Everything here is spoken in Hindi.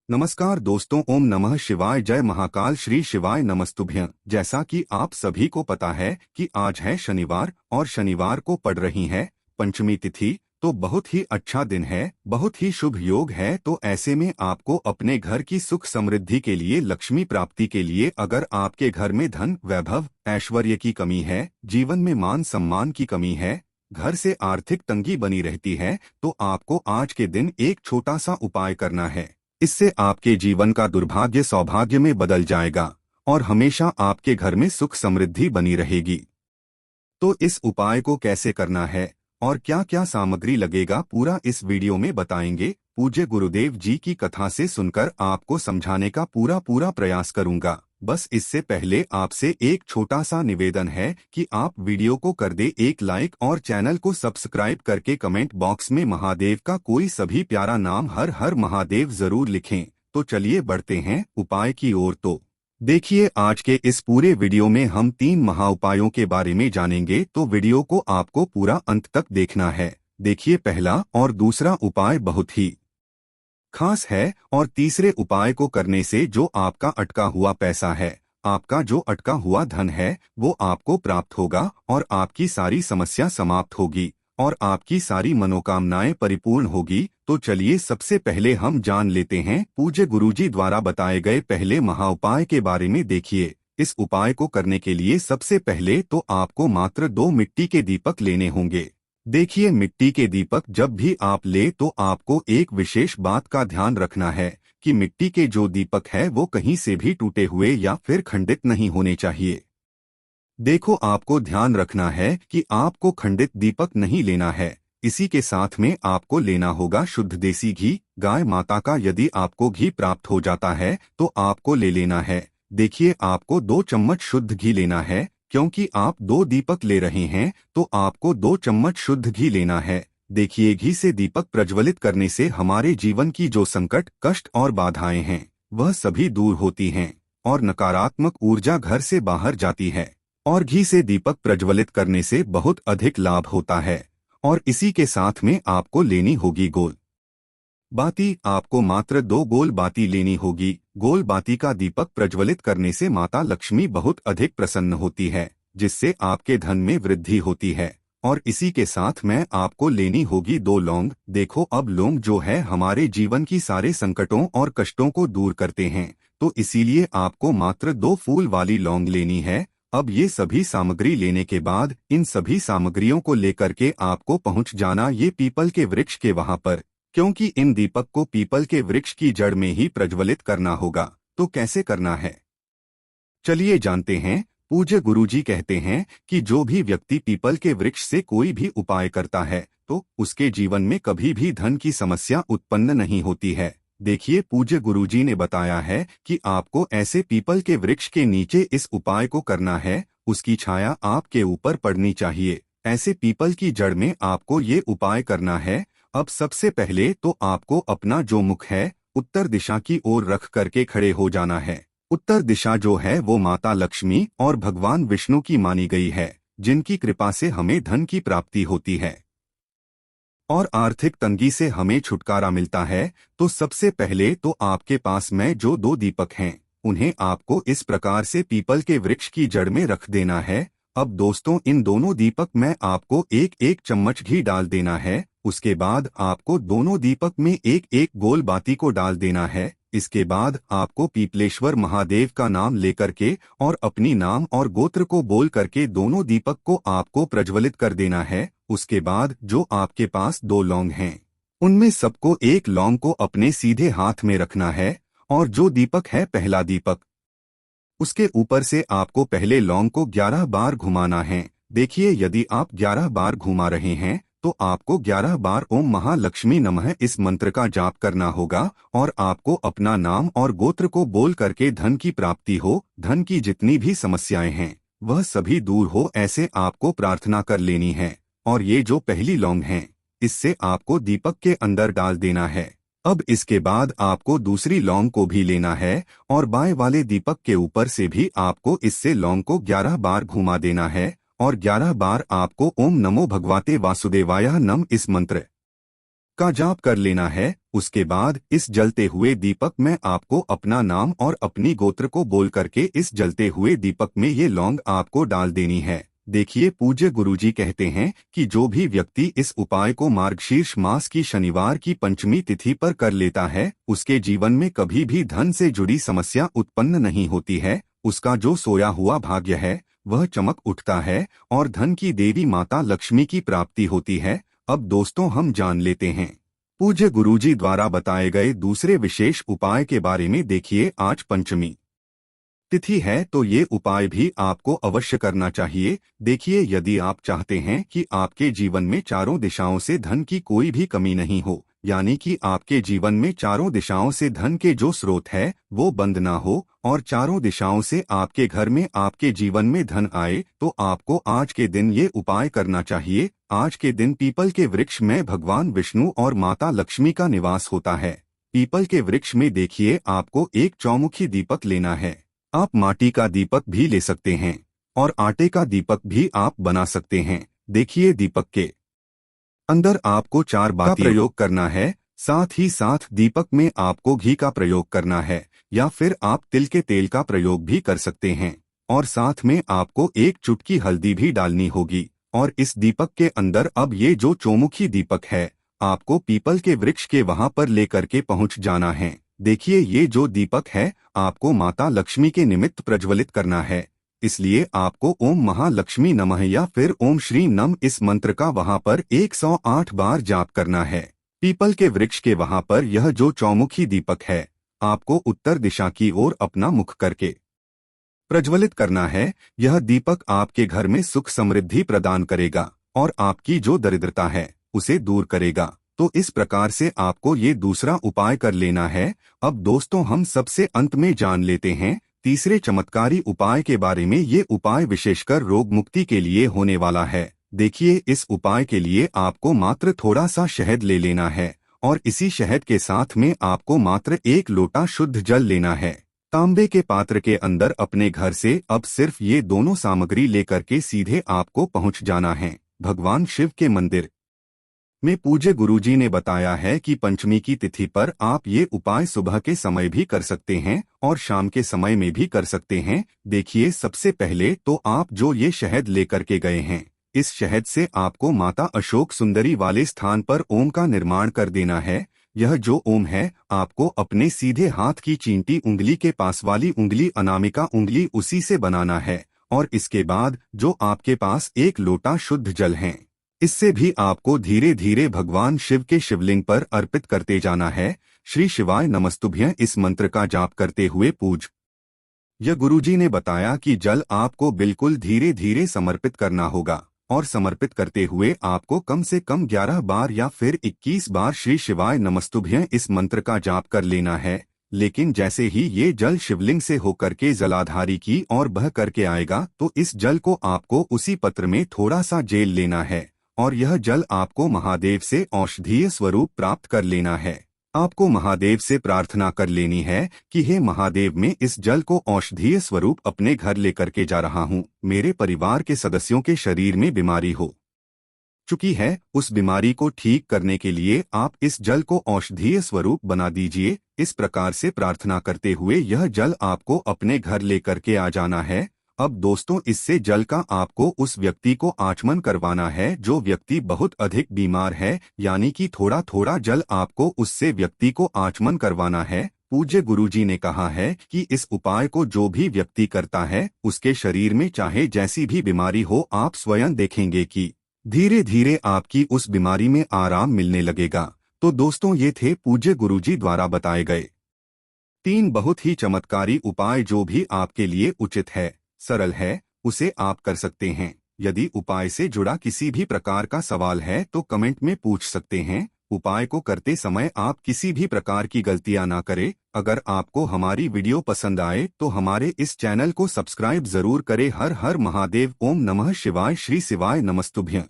नमस्कार दोस्तों, ओम नमः शिवाय, जय महाकाल, श्री शिवाय नमस्तुभ्यं। जैसा कि आप सभी को पता है कि आज है शनिवार और शनिवार को पड़ रही है पंचमी तिथि। तो बहुत ही अच्छा दिन है, बहुत ही शुभ योग है। तो ऐसे में आपको अपने घर की सुख समृद्धि के लिए, लक्ष्मी प्राप्ति के लिए, अगर आपके घर में धन वैभव ऐश्वर्य की कमी है, जीवन में मान सम्मान की कमी है, घर से आर्थिक तंगी बनी रहती है, तो आपको आज के दिन एक छोटा सा उपाय करना है। इससे आपके जीवन का दुर्भाग्य सौभाग्य में बदल जाएगा और हमेशा आपके घर में सुख समृद्धि बनी रहेगी। तो इस उपाय को कैसे करना है और क्या क्या सामग्री लगेगा, पूरा इस वीडियो में बताएंगे। पूज्य गुरुदेव जी की कथा से सुनकर आपको समझाने का पूरा प्रयास करूंगा। बस इससे पहले आपसे एक छोटा सा निवेदन है कि आप वीडियो को कर दे एक लाइक और चैनल को सब्सक्राइब करके कमेंट बॉक्स में महादेव का कोई सभी प्यारा नाम हर हर महादेव जरूर लिखें। तो चलिए बढ़ते हैं उपाय की ओर। तो देखिए, आज के इस पूरे वीडियो में हम 3 महाउपायों के बारे में जानेंगे, तो वीडियो को आपको पूरा अंत तक देखना है। देखिए, पहला और दूसरा उपाय बहुत ही खास है और तीसरे उपाय को करने से जो आपका अटका हुआ पैसा है, आपका जो अटका हुआ धन है, वो आपको प्राप्त होगा और आपकी सारी समस्या समाप्त होगी और आपकी सारी मनोकामनाएं परिपूर्ण होगी। तो चलिए सबसे पहले हम जान लेते हैं पूज्य गुरुजी द्वारा बताए गए पहले महाउपाय के बारे में। देखिए, इस उपाय को करने के लिए सबसे पहले तो आपको मात्र 2 मिट्टी के दीपक लेने होंगे। देखिए, मिट्टी के दीपक जब भी आप ले तो आपको एक विशेष बात का ध्यान रखना है कि मिट्टी के जो दीपक है वो कहीं से भी टूटे हुए या फिर खंडित नहीं होने चाहिए। देखो, आपको ध्यान रखना है कि आपको खंडित दीपक नहीं लेना है। इसी के साथ में आपको लेना होगा शुद्ध देसी घी, गाय माता का। यदि आपको घी प्राप्त हो जाता है तो आपको ले लेना है। देखिए, आपको 2 चम्मच शुद्ध घी लेना है। क्योंकि आप 2 दीपक ले रहे हैं तो आपको 2 चम्मच शुद्ध घी लेना है। देखिए, घी से दीपक प्रज्वलित करने से हमारे जीवन की जो संकट, कष्ट और बाधाएं हैं वह सभी दूर होती हैं और नकारात्मक ऊर्जा घर से बाहर जाती है। और घी से दीपक प्रज्वलित करने से बहुत अधिक लाभ होता है। और इसी के साथ में आपको लेनी होगी गोल बाती। आपको मात्र 2 गोल बाती लेनी होगी। गोल बाती का दीपक प्रज्वलित करने से माता लक्ष्मी बहुत अधिक प्रसन्न होती है, जिससे आपके धन में वृद्धि होती है। और इसी के साथ में आपको लेनी होगी 2 लौंग। देखो, अब लौंग जो है हमारे जीवन की सारे संकटों और कष्टों को दूर करते हैं, तो इसीलिए आपको मात्र 2 फूल वाली लौंग लेनी है। अब ये सभी सामग्री लेने के बाद इन सभी सामग्रियों को लेकर के आपको पहुंच जाना ये पीपल के वृक्ष के वहां पर, क्योंकि इन दीपक को पीपल के वृक्ष की जड़ में ही प्रज्वलित करना होगा। तो कैसे करना है, चलिए जानते हैं। पूज्य गुरुजी कहते हैं कि जो भी व्यक्ति पीपल के वृक्ष से कोई भी उपाय करता है तो उसके जीवन में कभी भी धन की समस्या उत्पन्न नहीं होती है। देखिए, पूज्य गुरुजी ने बताया है कि आपको ऐसे पीपल के वृक्ष के नीचे इस उपाय को करना है। उसकी छाया आपके ऊपर पड़नी चाहिए। ऐसे पीपल की जड़ में आपको ये उपाय करना है। अब सबसे पहले तो आपको अपना जो मुख है उत्तर दिशा की ओर रख करके खड़े हो जाना है। उत्तर दिशा जो है वो माता लक्ष्मी और भगवान विष्णु की मानी गई है, जिनकी कृपा से हमें धन की प्राप्ति होती है और आर्थिक तंगी से हमें छुटकारा मिलता है। तो सबसे पहले तो आपके पास में जो 2 दीपक हैं उन्हें आपको इस प्रकार से पीपल के वृक्ष की जड़ में रख देना है। अब दोस्तों, इन दोनों दीपक में आपको 1-1 चम्मच घी डाल देना है। उसके बाद आपको दोनों दीपक में 1-1 गोल बाती को डाल देना है। इसके बाद आपको पीपलेश्वर महादेव का नाम लेकर के और अपनी नाम और गोत्र को बोल करके दोनों दीपक को आपको प्रज्वलित कर देना है। उसके बाद जो आपके पास 2 लौंग हैं उनमें सबको 1 लौंग को अपने सीधे हाथ में रखना है और जो दीपक है पहला दीपक, उसके ऊपर से आपको पहले लौंग को 11 बार घुमाना है। देखिए, यदि आप 11 बार घुमा रहे हैं तो आपको 11 बार ओम महालक्ष्मी नमः इस मंत्र का जाप करना होगा और आपको अपना नाम और गोत्र को बोल करके धन की प्राप्ति हो, धन की जितनी भी समस्याएं हैं वह सभी दूर हो, ऐसे आपको प्रार्थना कर लेनी है। और ये जो पहली लौंग है इससे आपको दीपक के अंदर डाल देना है। अब इसके बाद आपको दूसरी लौंग को भी लेना है और बाएं वाले दीपक के ऊपर से भी आपको इससे लौंग को 11 बार घुमा देना है और 11 बार आपको ओम नमो भगवते वासुदेवाय नमः इस मंत्र का जाप कर लेना है। उसके बाद इस जलते हुए दीपक में आपको अपना नाम और अपनी गोत्र को बोल करके इस जलते हुए दीपक में ये लौंग आपको डाल देनी है। देखिए, पूज्य गुरुजी कहते हैं कि जो भी व्यक्ति इस उपाय को मार्गशीर्ष मास की शनिवार की पंचमी तिथि पर कर लेता है, उसके जीवन में कभी भी धन से जुड़ी समस्या उत्पन्न नहीं होती है। उसका जो सोया हुआ भाग्य है वह चमक उठता है और धन की देवी माता लक्ष्मी की प्राप्ति होती है। अब दोस्तों, हम जान लेते हैं पूज्य गुरुजी द्वारा बताए गए दूसरे विशेष उपाय के बारे में। देखिए, आज पंचमी तिथि है तो ये उपाय भी आपको अवश्य करना चाहिए। देखिए, यदि आप चाहते हैं कि आपके जीवन में चारों दिशाओं से धन की कोई भी कमी नहीं हो, यानी कि आपके जीवन में चारों दिशाओं से धन के जो स्रोत है वो बंद ना हो और चारों दिशाओं से आपके घर में आपके जीवन में धन आए, तो आपको आज के दिन ये उपाय करना चाहिए। आज के दिन पीपल के वृक्ष में भगवान विष्णु और माता लक्ष्मी का निवास होता है। पीपल के वृक्ष में देखिए, आपको एक चौमुखी दीपक लेना है। आप माटी का दीपक भी ले सकते हैं और आटे का दीपक भी आप बना सकते हैं। देखिए, दीपक के अंदर आपको 4 बाती का प्रयोग करना है। साथ ही साथ दीपक में आपको घी का प्रयोग करना है या फिर आप तिल के तेल का प्रयोग भी कर सकते हैं। और साथ में आपको एक चुटकी हल्दी भी डालनी होगी। और इस दीपक के अंदर अब ये जो चौमुखी दीपक है, आपको पीपल के वृक्ष के वहां पर लेकर के पहुंच जाना है। देखिए, ये जो दीपक है आपको माता लक्ष्मी के निमित्त प्रज्वलित करना है। इसलिए आपको ओम महालक्ष्मी नमः या फिर ओम श्री नम इस मंत्र का वहां पर 108 बार जाप करना है। पीपल के वृक्ष के वहां पर यह जो चौमुखी दीपक है आपको उत्तर दिशा की ओर अपना मुख करके प्रज्वलित करना है। यह दीपक आपके घर में सुख समृद्धि प्रदान करेगा और आपकी जो दरिद्रता है उसे दूर करेगा। तो इस प्रकार से आपको ये दूसरा उपाय कर लेना है। अब दोस्तों, हम सबसे अंत में जान लेते हैं तीसरे चमत्कारी उपाय के बारे में। ये उपाय विशेषकर रोग मुक्ति के लिए होने वाला है। देखिए, इस उपाय के लिए आपको मात्र थोड़ा सा शहद ले लेना है और इसी शहद के साथ में आपको मात्र 1 लोटा शुद्ध जल लेना है। तांबे के पात्र के अंदर अपने घर से अब सिर्फ ये दोनों सामग्री लेकर के सीधे आपको पहुंच जाना है भगवान शिव के मंदिर में। पूज्य गुरुजी ने बताया है कि पंचमी की तिथि पर आप ये उपाय सुबह के समय भी कर सकते हैं और शाम के समय में भी कर सकते हैं। देखिए, सबसे पहले तो आप जो ये शहद लेकर के गए हैं, इस शहद से आपको माता अशोक सुंदरी वाले स्थान पर ओम का निर्माण कर देना है। यह जो ओम है आपको अपने सीधे हाथ की चींटी उंगली के पास वाली उंगली अनामिका उंगली उसी से बनाना है। और इसके बाद जो आपके पास 1 लोटा शुद्ध जल है, इससे भी आपको धीरे धीरे भगवान शिव के शिवलिंग पर अर्पित करते जाना है। श्री शिवाय नमस्तुभ्यं इस मंत्र का जाप करते हुए यह गुरुजी ने बताया कि जल आपको बिल्कुल धीरे धीरे समर्पित करना होगा और समर्पित करते हुए आपको कम से कम 11 बार या फिर 21 बार श्री शिवाय नमस्तुभ्यं इस मंत्र का जाप कर लेना है। लेकिन जैसे ही ये जल शिवलिंग से होकर के जलाधारी की और बह करके आएगा, तो इस जल को आपको उसी पत्र में थोड़ा सा जेल लेना है और यह जल आपको महादेव से औषधीय स्वरूप प्राप्त कर लेना है। आपको महादेव से प्रार्थना कर लेनी है कि हे महादेव, मैं इस जल को औषधीय स्वरूप अपने घर लेकर के जा रहा हूँ। मेरे परिवार के सदस्यों के शरीर में बीमारी हो चुकी है, उस बीमारी को ठीक करने के लिए आप इस जल को औषधीय स्वरूप बना दीजिए। इस प्रकार से प्रार्थना करते हुए यह जल आपको अपने घर लेकर के आ जाना है। अब दोस्तों, इससे जल का आपको उस व्यक्ति को आचमन करवाना है जो व्यक्ति बहुत अधिक बीमार है, यानी कि थोड़ा थोड़ा जल आपको उससे व्यक्ति को आचमन करवाना है। पूज्य गुरुजी ने कहा है कि इस उपाय को जो भी व्यक्ति करता है उसके शरीर में चाहे जैसी भी बीमारी हो, आप स्वयं देखेंगे कि धीरे धीरे आपकी उस बीमारी में आराम मिलने लगेगा। तो दोस्तों, ये थे पूज्य गुरुजी द्वारा बताए गए 3 बहुत ही चमत्कारी उपाय जो भी आपके लिए उचित है, सरल है, उसे आप कर सकते हैं। यदि उपाय से जुड़ा किसी भी प्रकार का सवाल है तो कमेंट में पूछ सकते हैं। उपाय को करते समय आप किसी भी प्रकार की गलतियां ना करें। अगर आपको हमारी वीडियो पसंद आए तो हमारे इस चैनल को सब्सक्राइब जरूर करें। हर हर महादेव। ओम नमः शिवाय। श्री शिवाय नमस्तुभ्यं।